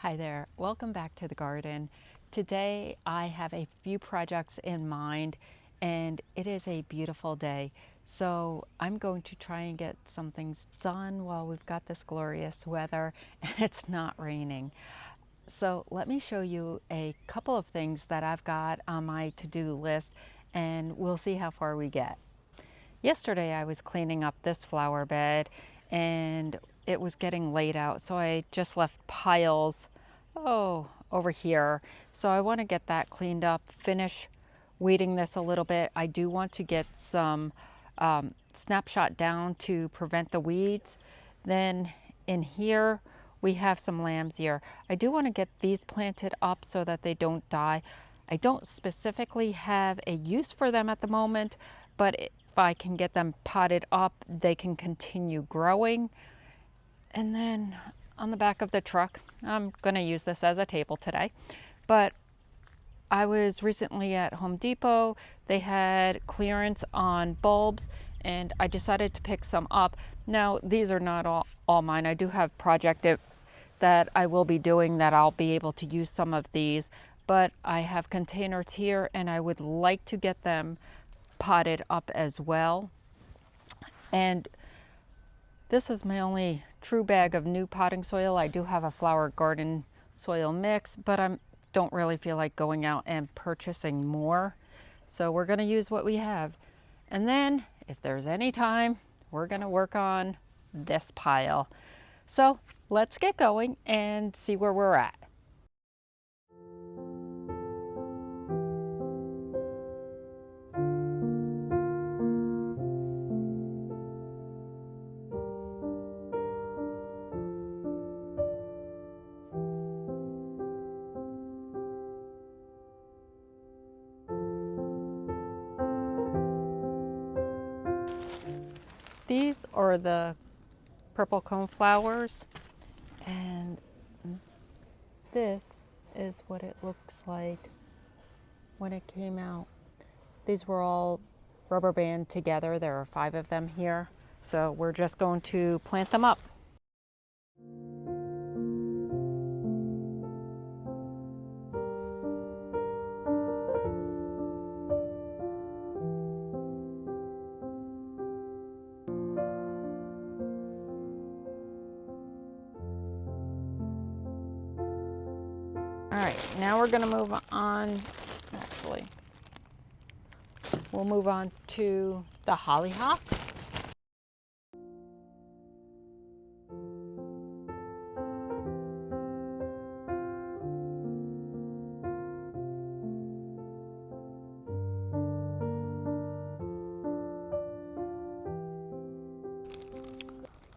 Hi there, welcome back to the garden. Today I have a few projects in mind and it is a beautiful day. So I'm going to try and get some things done while we've got this glorious weather and it's not raining. So let me show you a couple of things that I've got on my to-do list and we'll see how far we get. Yesterday I was cleaning up this flower bed and it was getting late out, so I just left piles, over here. So I want to get that cleaned up, finish weeding this a little bit. I do want to get some snapshot down to prevent the weeds. Then in here we have some lamb's ear. I do want to get these planted up so that they don't die. I don't specifically have a use for them at the moment, but if I can get them potted up, they can continue growing. And then on the back of the truck, I'm going to use this as a table today, but I was recently at Home Depot. They had clearance on bulbs and I decided to pick some up. Now, these are not all mine. I do have project that I will be doing that I'll be able to use some of these, but I have containers here and I would like to get them potted up as well. And this is my only true bag of new potting soil. I do have a flower garden soil mix, but I don't really feel like going out and purchasing more. So we're going to use what we have. And then if there's any time, we're going to work on this pile. So let's get going and see where we're at. These are the purple cone flowers, and this is what it looks like when it came out. These were all rubber band together. There are 5 of them here. So we're just going to plant them up. All right, now we're going to move on. Actually, we'll move on to the hollyhocks.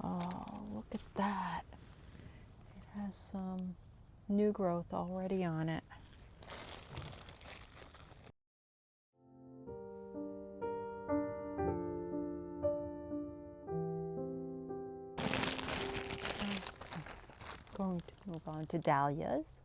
Oh, look at that. It has some new growth already on it. Going to move on to dahlias.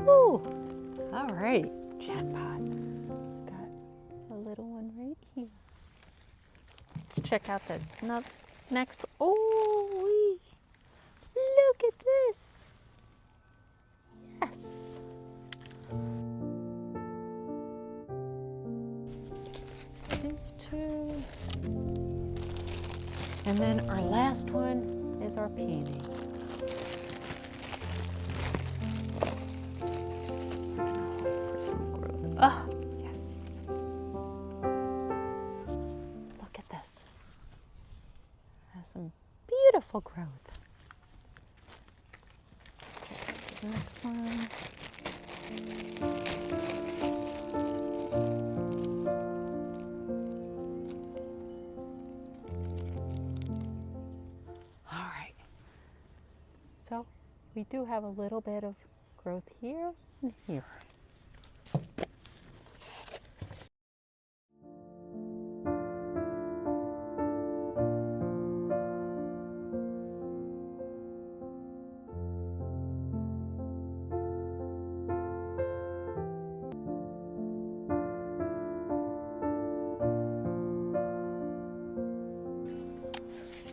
Ooh, all right, jackpot. Got a little one right here. Let's check out the next. Oh, look at this. Yes. These 2. And then our last one is our peony. Oh, yes. Look at this. Has some beautiful growth. Let's check out the next one. we do have a little bit of growth here and here.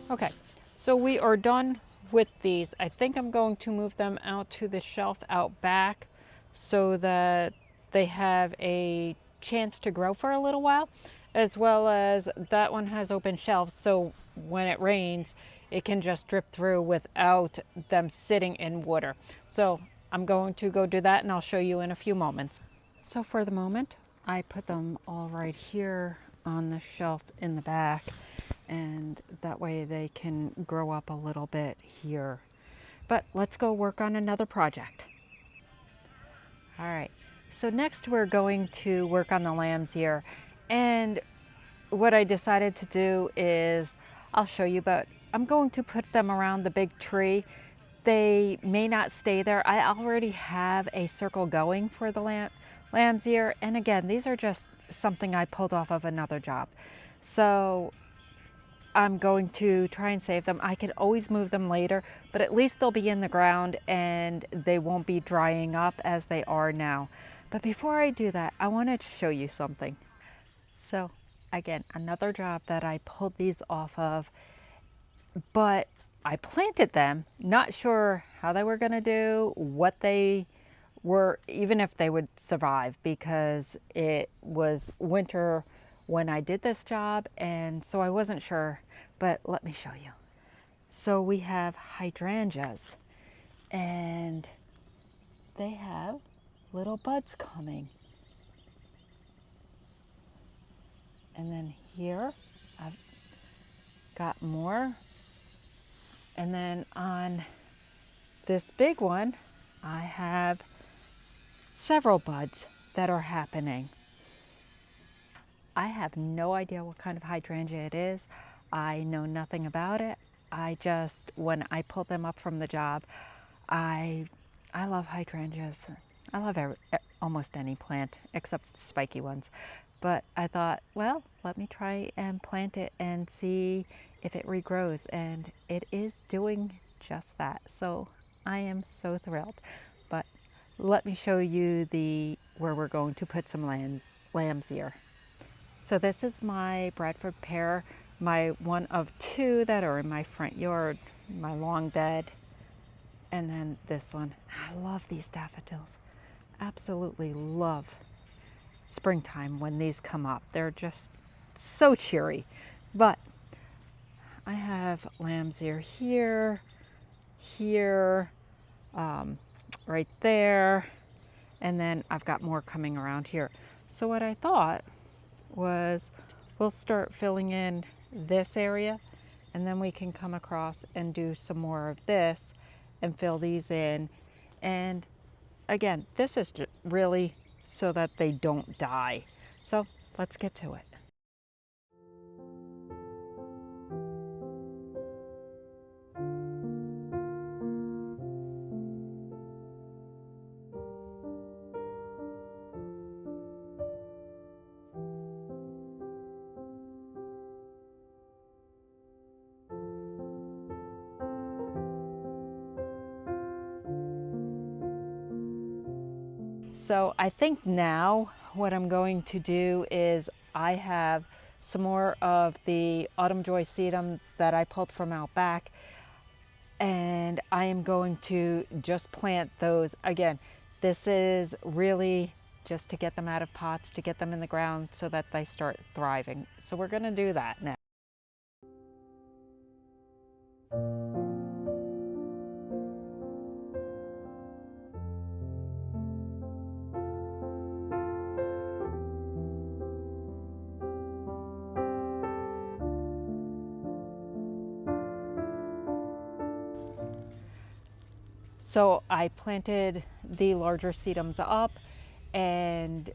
Okay, so we are done with these. I think I'm going to move them out to the shelf out back so that they have a chance to grow for a little while, as well as that one has open shelves, so when it rains it can just drip through without them sitting in water. So I'm going to go do that and I'll show you in a few moments. So for the moment I put them all right here on the shelf in the back, and that way they can grow up a little bit here. But let's go work on another project. All right, so next we're going to work on the lamb's ear, and what I decided to do is, I'll show you, but I'm going to put them around the big tree. They may not stay there. I already have a circle going for the lamb's ear, and again, these are just something I pulled off of another job. So I'm going to try and save them. I can always move them later, but at least they'll be in the ground and they won't be drying up as they are now. But before I do that, I want to show you something. So again, another job that I pulled these off of, but I planted them, not sure how they were going to do, what they were, even if they would survive, because it was winter when I did this job, and so I wasn't sure, but let me show you. So we have hydrangeas, and they have little buds coming. And then here I've got more. And then on this big one, I have several buds that are happening. I have no idea what kind of hydrangea it is. I know nothing about it. I just, when I pulled them up from the job, I love hydrangeas. I love almost any plant except the spiky ones. But I thought, well, let me try and plant it and see if it regrows, and it is doing just that. So I am so thrilled. But let me show you where we're going to put some lamb's ear. So this is my Bradford pear, my one of two that are in my front yard, my long bed. And then this one. I love these daffodils. Absolutely love springtime when these come up. They're just so cheery. But I have lamb's ear here, here, right there, and then I've got more coming around here. So what I thought was, we'll start filling in this area, and then we can come across and do some more of this and fill these in. And again, this is really so that they don't die. So let's get to it. So I think now what I'm going to do is, I have some more of the Autumn Joy sedum that I pulled from out back, and I am going to just plant those. Again, this is really just to get them out of pots, to get them in the ground so that they start thriving. So we're going to do that now. So I planted the larger sedums up and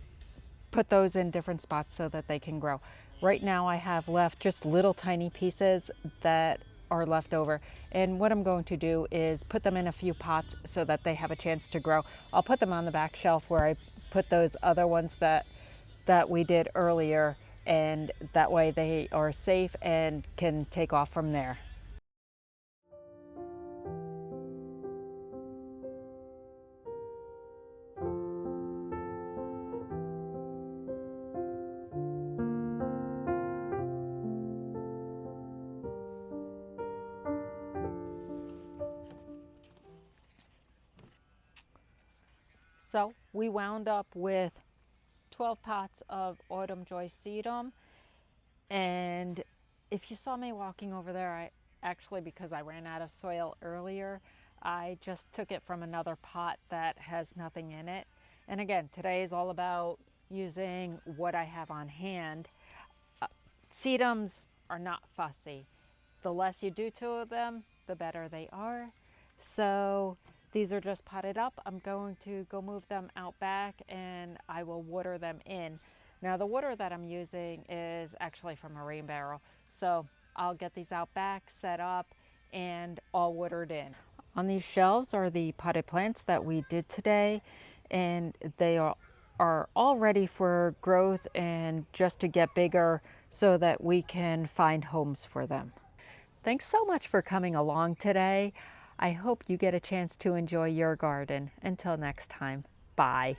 put those in different spots so that they can grow. Right now I have left just little tiny pieces that are left over. And what I'm going to do is put them in a few pots so that they have a chance to grow. I'll put them on the back shelf where I put those other ones that we did earlier, and that way they are safe and can take off from there. So we wound up with 12 pots of autumn joy sedum. And if you saw me walking over there, I actually, because I ran out of soil earlier, I just took it from another pot that has nothing in it. And again, today is all about using what I have on hand. Sedums are not fussy. The less you do to them, the better they are. So these are just potted up. I'm going to go move them out back and I will water them in. Now the water that I'm using is actually from a rain barrel. So I'll get these out back, set up, and all watered in. On these shelves are the potted plants that we did today, and they are all ready for growth and just to get bigger so that we can find homes for them. Thanks so much for coming along today. I hope you get a chance to enjoy your garden. Until next time, bye.